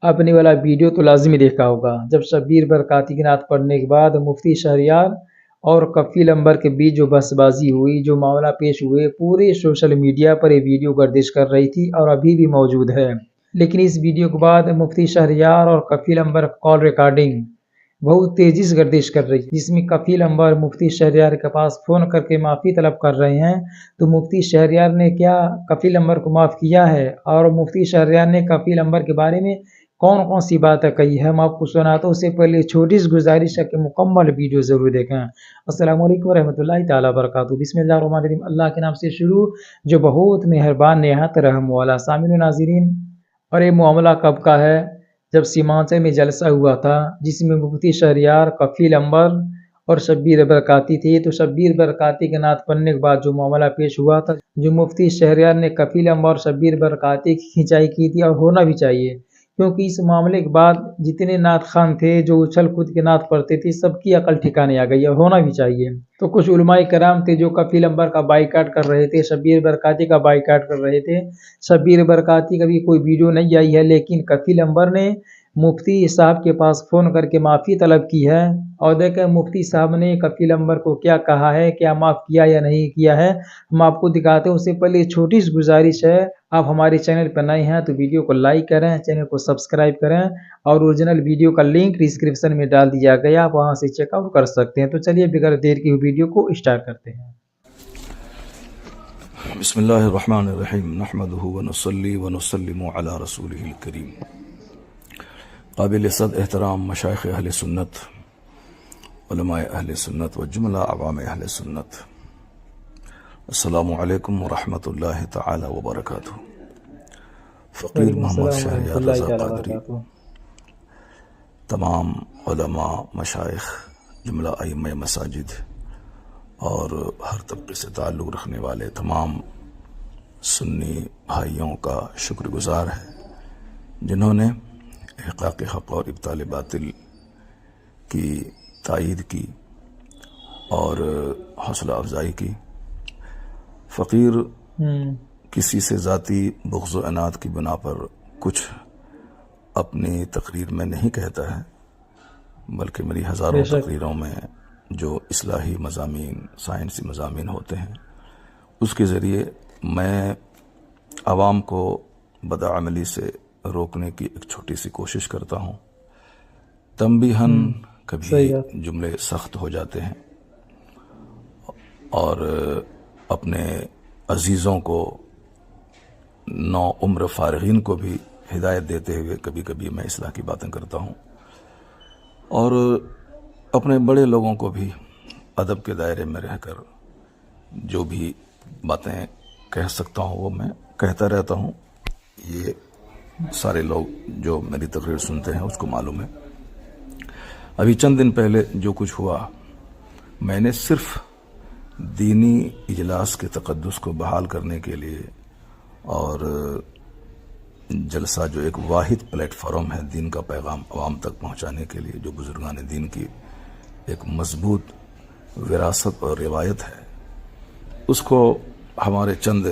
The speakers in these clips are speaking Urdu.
آپ نے والا ویڈیو تو لازمی دیکھا ہوگا، جب شبیر برکاتی کی نعت پڑھنے کے بعد مفتی شہریار اور کفیل انور کے بیچ جو بحث بازی ہوئی، جو معاملہ پیش ہوئے، پورے سوشل میڈیا پر یہ ویڈیو گردش کر رہی تھی اور ابھی بھی موجود ہے۔ لیکن اس ویڈیو کے بعد مفتی شہریار اور کفیل انور کال ریکارڈنگ بہت تیزی سے گردش کر رہی ہے، جس میں کفیل انور مفتی شہریار کے پاس فون کر کے معافی طلب کر رہے ہیں۔ تو مفتی شہریار نے کیا کفیل انور کو معاف کیا ہے، اور مفتی شہریار نے کفیل انور کے بارے میں کون سی باتیں کہی ہے، ہم آپ کو سناتے ہیں۔ اس سے پہلے چھوٹی سی گزارش ہے کہ مکمل ویڈیو ضرور دیکھیں۔ السلام علیکم ورحمۃ اللہ تعالیٰ وبرکاتہ۔ بسم اللہ الرحمن الرحیم، اللہ کے نام سے شروع جو بہت مہربان نہایت رحم والا۔ سامعین و ناظرین، اور یہ معاملہ کب کا ہے؟ جب سیمانچل میں جلسہ ہوا تھا، جس میں مفتی شہریار، کفیل انور اور شبیر برکاتی تھے۔ تو شبیر برکاتی کے نعت پڑھنے کے بعد جو معاملہ پیش ہوا تھا، جو مفتی شہریار نے کفیل انور اور شبیر برکاتی کی کھنچائی کی تھی، اور ہونا بھی چاہیے، کیونکہ اس معاملے کے بعد جتنے نعت خان تھے جو اچھل کود کے نعت پڑھتے تھے، سب کی عقل ٹھکانے آ گئی، اور ہونا بھی چاہیے۔ تو کچھ علماء کرام تھے جو کفیل انور کا بائیکاٹ کر رہے تھے، شبیر برکاتی کا بائیکاٹ کر رہے تھے۔ شبیر برکاتی کا بھی کوئی ویڈیو نہیں آئی ہے، لیکن کفیل انور نے مفتی صاحب کے پاس فون کر کے معافی طلب کی ہے، اور دیکھیں مفتی صاحب نے کفیل انور کو کیا کہا ہے، کیا معاف کیا یا نہیں کیا ہے، ہم آپ کو دکھاتے ہیں۔ اس سے پہلے چھوٹی سی گزارش ہے، آپ ہمارے چینل پر نئے ہیں تو ویڈیو کو لائک کریں، چینل کو سبسکرائب کریں، اور اوریجنل ویڈیو کا لنک ڈسکرپشن میں ڈال دیا گیا، آپ وہاں سے چیک آؤٹ کر سکتے ہیں۔ تو چلیے بغیر دیر کی ویڈیو کو اسٹارٹ کرتے ہیں۔ بسم اللہ الرحمن الرحیم، نحمدہ ونصلی ونسلم علی رسولہ الکریم۔ قابل صد احترام مشائخ اہل سنت، علماء اہل سنت و جملہ عوام اہل سنت، السلام علیکم ورحمۃ اللہ تعالی وبرکاتہ۔ فقیر محمد شہریار رضا قادری، تمام علماء، مشائخ، جملہ ائمہ مساجد اور ہر طبقے سے تعلق رکھنے والے تمام سنی بھائیوں کا شکر گزار ہے، جنہوں نے احقاق حق اور ابطال باطل کی تائید کی اور حوصلہ افزائی کی۔ فقیر کسی سے ذاتی بغض و عناد کی بنا پر کچھ اپنی تقریر میں نہیں کہتا ہے، بلکہ میری ہزاروں تقریروں میں جو اصلاحی مضامین، سائنسی مضامین ہوتے ہیں، اس کے ذریعے میں عوام کو بدعملی سے روکنے کی ایک چھوٹی سی کوشش کرتا ہوں۔ تنبیہاً کبھی جملے سخت ہو جاتے ہیں، اور اپنے عزیزوں کو، نو عمر فارغین کو بھی ہدایت دیتے ہوئے کبھی کبھی میں اصلاح کی باتیں کرتا ہوں، اور اپنے بڑے لوگوں کو بھی ادب کے دائرے میں رہ کر جو بھی باتیں کہہ سکتا ہوں وہ میں کہتا رہتا ہوں۔ یہ سارے لوگ جو میری تقریر سنتے ہیں اس کو معلوم ہے۔ ابھی چند دن پہلے جو کچھ ہوا، میں نے صرف دینی اجلاس کے تقدس کو بحال کرنے کے لیے، اور جلسہ جو ایک واحد پلیٹ فارم ہے دین کا پیغام عوام تک پہنچانے کے لیے، جو بزرگان دین کی ایک مضبوط وراثت اور روایت ہے، اس کو ہمارے چند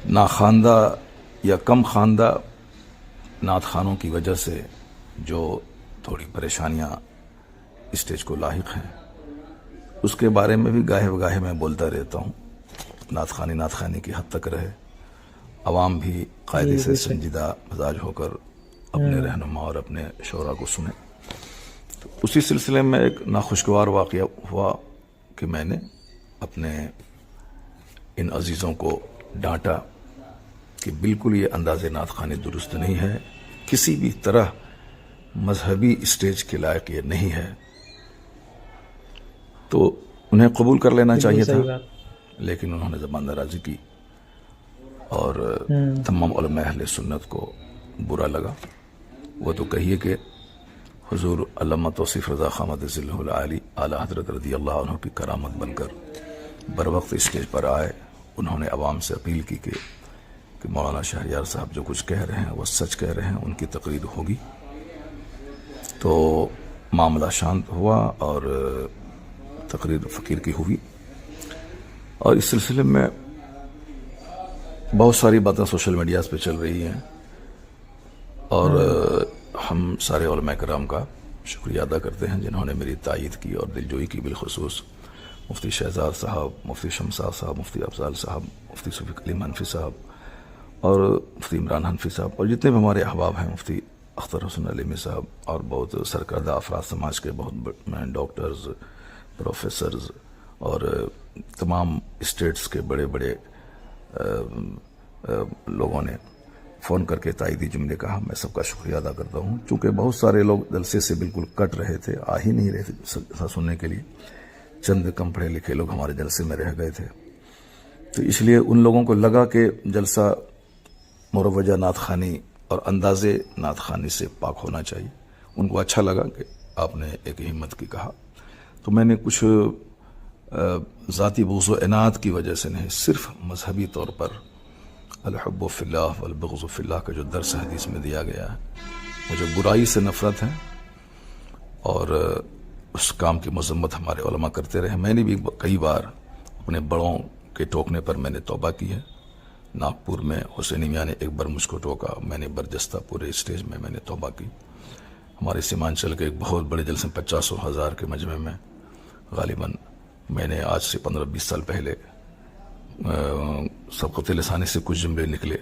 ناخواندہ یا کم خواندہ نعت خانوں کی وجہ سے جو تھوڑی پریشانیاں اسٹیج کو لاحق ہیں، اس کے بارے میں بھی گاہے بگاہے میں بولتا رہتا ہوں۔ نعت خانی کی حد تک رہے، عوام بھی قاعدے سے سنجیدہ مزاج ہو کر اپنے رہنما اور اپنے شعراء کو سنیں۔ تو اسی سلسلے میں ایک ناخوشگوار واقعہ ہوا کہ میں نے اپنے ان عزیزوں کو ڈانٹا کہ بالکل یہ انداز نعت خوانی درست نہیں ہے، کسی بھی طرح مذہبی اسٹیج کے لائق یہ نہیں ہے۔ تو انہیں قبول کر لینا چاہیے تھا، لیکن انہوں نے زبان درازی کی، اور تمام علماء اہل سنت کو برا لگا۔ وہ تو کہیے کہ حضور علامہ توصیف رضا خان مدظلہ العالی اعلیٰ حضرت رضی اللہ عنہ کی کرامت بن کر بر وقت اسٹیج پر آئے۔ انہوں نے عوام سے اپیل کی کہ مولانا شہریار صاحب جو کچھ کہہ رہے ہیں وہ سچ کہہ رہے ہیں، ان کی تقریر ہوگی۔ تو معاملہ شانت ہوا اور تقریر فقیر کی ہوئی، اور اس سلسلے میں بہت ساری باتیں سوشل میڈیاز پہ چل رہی ہیں، اور ہم سارے علماء کرام کا شکریہ ادا کرتے ہیں جنہوں نے میری تائید کی اور دلجوئی کی، بالخصوص مفتی شہزاد صاحب، مفتی شمساد صاحب، مفتی افضال صاحب، مفتی شفیق علیم حنفی صاحب اور مفتی عمران حنفی صاحب، اور جتنے بھی ہمارے احباب ہیں، مفتی اختر حسن علیمی صاحب، اور بہت سرکردہ افراد سماج کے، بہت ڈاکٹرز، پروفیسرز، اور تمام اسٹیٹس کے بڑے بڑے لوگوں نے فون کر کے تائیدی جملے کہا. میں سب کا شکریہ ادا کرتا ہوں، چونکہ بہت سارے لوگ جلسے سے بالکل کٹ رہے تھے، آ ہی نہیں رہے تھے سننے کے لیے. چند کم پڑھے لکھے لوگ ہمارے جلسے میں رہ گئے تھے، تو اس لیے ان لوگوں کو لگا کہ جلسہ مروجہ نعت خوانی اور انداز نعت خوانی سے پاک ہونا چاہیے. ان کو اچھا لگا کہ آپ نے ایک ہمت کی کہا، تو میں نے کچھ ذاتی بغض و عناد کی وجہ سے نہیں، صرف مذہبی طور پر الحب فی اللہ والبغض فی اللہ کا جو درس حدیث میں دیا گیا ہے، مجھے برائی سے نفرت ہے اور اس کام کی مذمت ہمارے علماء کرتے رہے. میں نے بھی کئی بار اپنے بڑوں کے ٹوکنے پر میں نے توبہ کی ہے. ناگپور میں حسینی میاں نے ایک بار مجھ کو ٹوکا، میں نے برجستہ پورے اسٹیج میں نے توبہ کی. ہمارے سیمانچل کے ایک بہت بڑے جلسے 50,000 کے مجمع میں غالباً میں نے آج سے 15-20 سال پہلے سبقت لسانی سے کچھ جملے نکلے،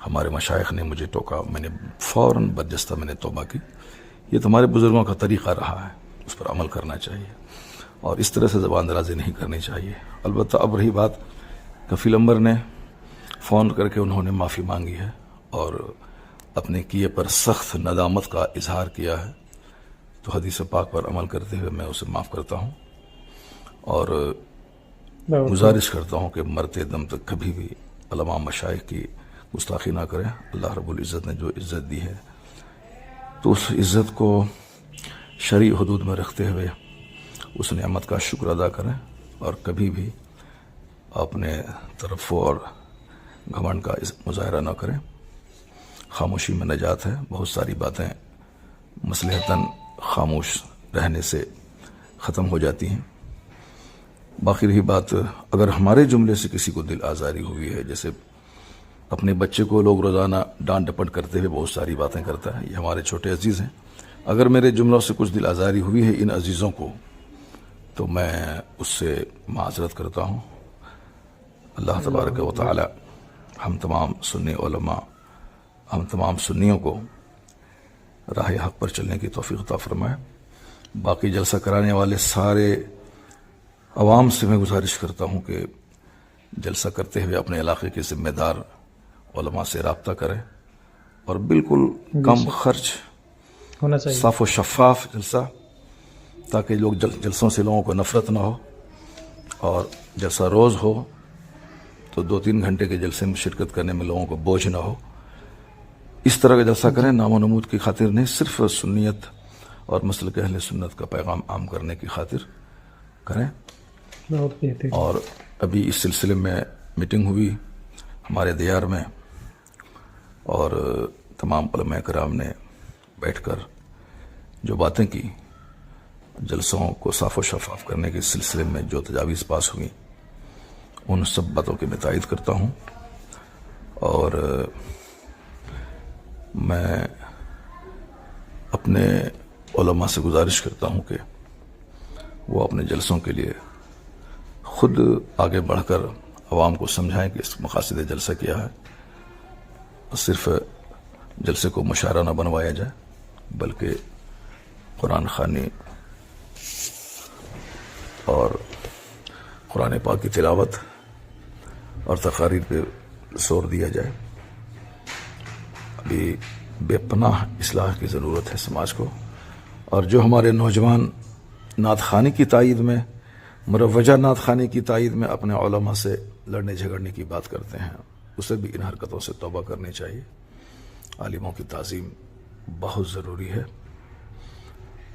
ہمارے مشائخ نے مجھے ٹوکا، میں نے فوراً برجستہ میں نے توبہ کی. یہ تو ہمارے بزرگوں کا طریقہ رہا ہے، اس پر عمل کرنا چاہیے اور اس طرح سے زبان درازی نہیں کرنی چاہیے. البتہ اب رہی بات، کفیل امبر نے فون کر کے انہوں نے معافی مانگی ہے اور اپنے کیے پر سخت ندامت کا اظہار کیا ہے، تو حدیث پاک پر عمل کرتے ہوئے میں اسے معاف کرتا ہوں اور گزارش کرتا ہوں کہ مرتے دم تک کبھی بھی علماء مشائخ کی گستاخی نہ کریں. اللہ رب العزت نے جو عزت دی ہے تو اس عزت کو شرعی حدود میں رکھتے ہوئے اس نعمت کا شکر ادا کریں اور کبھی بھی اپنے ترفع اور گھمنڈ کا مظاہرہ نہ کریں. خاموشی میں نجات ہے. بہت ساری باتیں مصلحتاً خاموش رہنے سے ختم ہو جاتی ہیں. باقی رہی بات، اگر ہمارے جملے سے کسی کو دل آزاری ہوئی ہے، جیسے اپنے بچے کو لوگ روزانہ ڈانٹ ڈپٹ کرتے ہوئے بہت ساری باتیں کرتا ہے، یہ ہمارے چھوٹے عزیز ہیں، اگر میرے جملوں سے کچھ دل آزاری ہوئی ہے ان عزیزوں کو، تو میں اس سے معذرت کرتا ہوں. اللہ تبارک و تعالی ہم تمام سنی علماء، ہم تمام سنیوں کو راہ حق پر چلنے کی توفیق عطا فرمائے. باقی جلسہ کرانے والے سارے عوام سے میں گزارش کرتا ہوں کہ جلسہ کرتے ہوئے اپنے علاقے کے ذمہ دار علماء سے رابطہ کریں اور بالکل کم خرچ ہونا چاہیے، صاف و شفاف جلسہ، تاکہ لوگ جلسوں سے لوگوں کو نفرت نہ ہو، اور جلسہ روز ہو تو 2-3 گھنٹے کے جلسے میں شرکت کرنے میں لوگوں کو بوجھ نہ ہو. اس طرح کا جلسہ کریں، نام و نمود کی خاطر نہیں، صرف سنیت اور مسلک اہل سنت کا پیغام عام کرنے کی خاطر کریں. بہت بہتر. اور ابھی اس سلسلے میں میٹنگ ہوئی ہمارے دیار میں اور تمام علماء کرام نے بیٹھ کر جو باتیں کی، جلسوں کو صاف و شفاف کرنے کے سلسلے میں جو تجاویز پاس ہوئی، ان سب باتوں کی میں تائید کرتا ہوں. اور میں اپنے علماء سے گزارش کرتا ہوں کہ وہ اپنے جلسوں کے لیے خود آگے بڑھ کر عوام کو سمجھائیں کہ اس مقاصد جلسہ کیا ہے. صرف جلسے کو مشاعرہ نہ بنوایا جائے، بلکہ قرآن خوانی اور قرآن پاک کی تلاوت اور تقاریر پہ زور دیا جائے. ابھی بے پناہ اصلاح کی ضرورت ہے سماج کو، اور جو ہمارے نوجوان نعت خوانی کی تائید میں، مروجہ نعت خوانی کی تائید میں اپنے علماء سے لڑنے جھگڑنے کی بات کرتے ہیں، اسے بھی ان حرکتوں سے توبہ کرنی چاہیے. عالموں کی تعظیم بہت ضروری ہے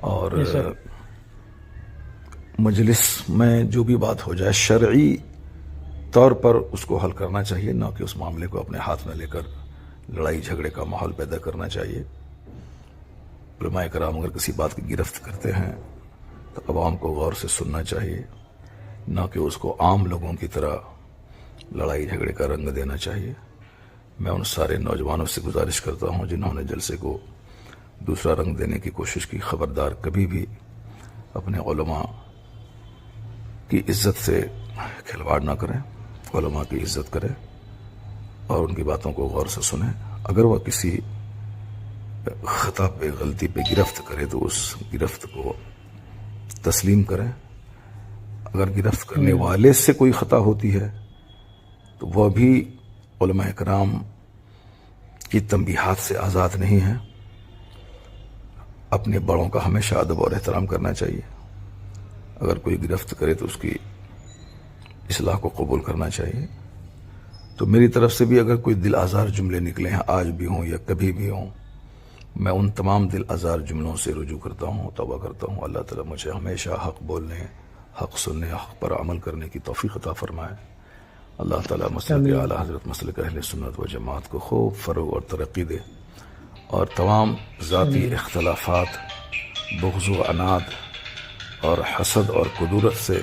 اور مجلس میں جو بھی بات ہو جائے شرعی طور پر اس کو حل کرنا چاہیے، نہ کہ اس معاملے کو اپنے ہاتھ میں لے کر لڑائی جھگڑے کا ماحول پیدا کرنا چاہیے. علماء کرام اگر کسی بات کی گرفت کرتے ہیں تو عوام کو غور سے سننا چاہیے، نہ کہ اس کو عام لوگوں کی طرح لڑائی جھگڑے کا رنگ دینا چاہیے. میں ان سارے نوجوانوں سے گزارش کرتا ہوں جنہوں نے جلسے کو دوسرا رنگ دینے کی کوشش کی، خبردار کبھی بھی اپنے علماء کی عزت سے کھلواڑ نہ کریں، علماء کی عزت کریں اور ان کی باتوں کو غور سے سنیں۔ اگر وہ کسی خطا پہ، غلطی پہ گرفت کرے تو اس گرفت کو تسلیم کریں۔ اگر گرفت کرنے والے سے کوئی خطا ہوتی ہے تو وہ بھی علماء کرام کی تنبیہات سے آزاد نہیں ہے۔ اپنے بڑوں کا ہمیشہ ادب اور احترام کرنا چاہیے۔ اگر کوئی گرفت کرے تو اس کی اصلاح کو قبول کرنا چاہیے۔ تو میری طرف سے بھی اگر کوئی دل آزار جملے نکلے ہیں، آج بھی ہوں یا کبھی بھی ہوں، میں ان تمام دل آزار جملوں سے رجوع کرتا ہوں، توبہ کرتا ہوں۔ اللہ تعالیٰ مجھے ہمیشہ حق بولنے، حق سننے، حق پر عمل کرنے کی توفیق عطا فرمائے۔ اللہ تعالیٰ مسلک اعلیٰ حضرت مسلک اہل سنت و جماعت کو خوب فروغ اور ترقی دے، اور تمام ذاتی اختلافات، بغض و عناد اور حسد اور کدورت سے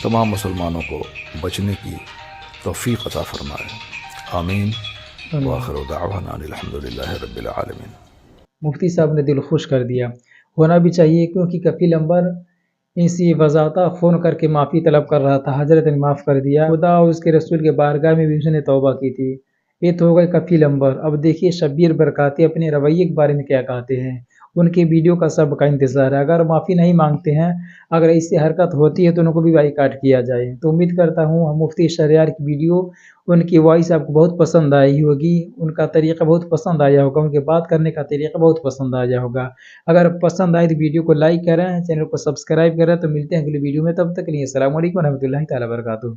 تمام مسلمانوں کو بچنے کی توفیق عطا فرمائے۔ آمین۔ وآخر دعوانا الحمدللہ رب العالمین۔ مفتی صاحب نے دل خوش کر دیا، ہونا بھی چاہیے، کیونکہ کفیل امبر اسی وضاحت فون کر کے معافی طلب کر رہا تھا، حضرت نے معاف کر دیا، خدا اور اس کے رسول کے بارگاہ میں بھی اس نے توبہ کی تھی۔ یہ تو ہو گئے کفیل امبر۔ اب دیکھیے شبیر برکاتی اپنے رویے کے بارے میں کیا کہتے ہیں۔ ان کی ویڈیو کا سب کا انتظار ہے۔ اگر معافی نہیں مانگتے ہیں، اگر اس سے حرکت ہوتی ہے تو ان کو بھی بائیکاٹ کیا جائے۔ تو امید کرتا ہوں مفتی شہریار کی ویڈیو، ان کی وائس آپ کو بہت پسند آئی ہوگی، ان کا طریقہ بہت پسند آیا ہوگا، ان کے بات کرنے کا طریقہ بہت پسند آیا ہوگا۔ اگر پسند آئے تو ویڈیو کو لائک کریں، چینل کو سبسکرائب کریں۔ تو ملتے ہیں اگلی ویڈیو میں، تب تک کے لیے السلام علیکم ورحمۃ اللہ تعالیٰ وبرکاتہ۔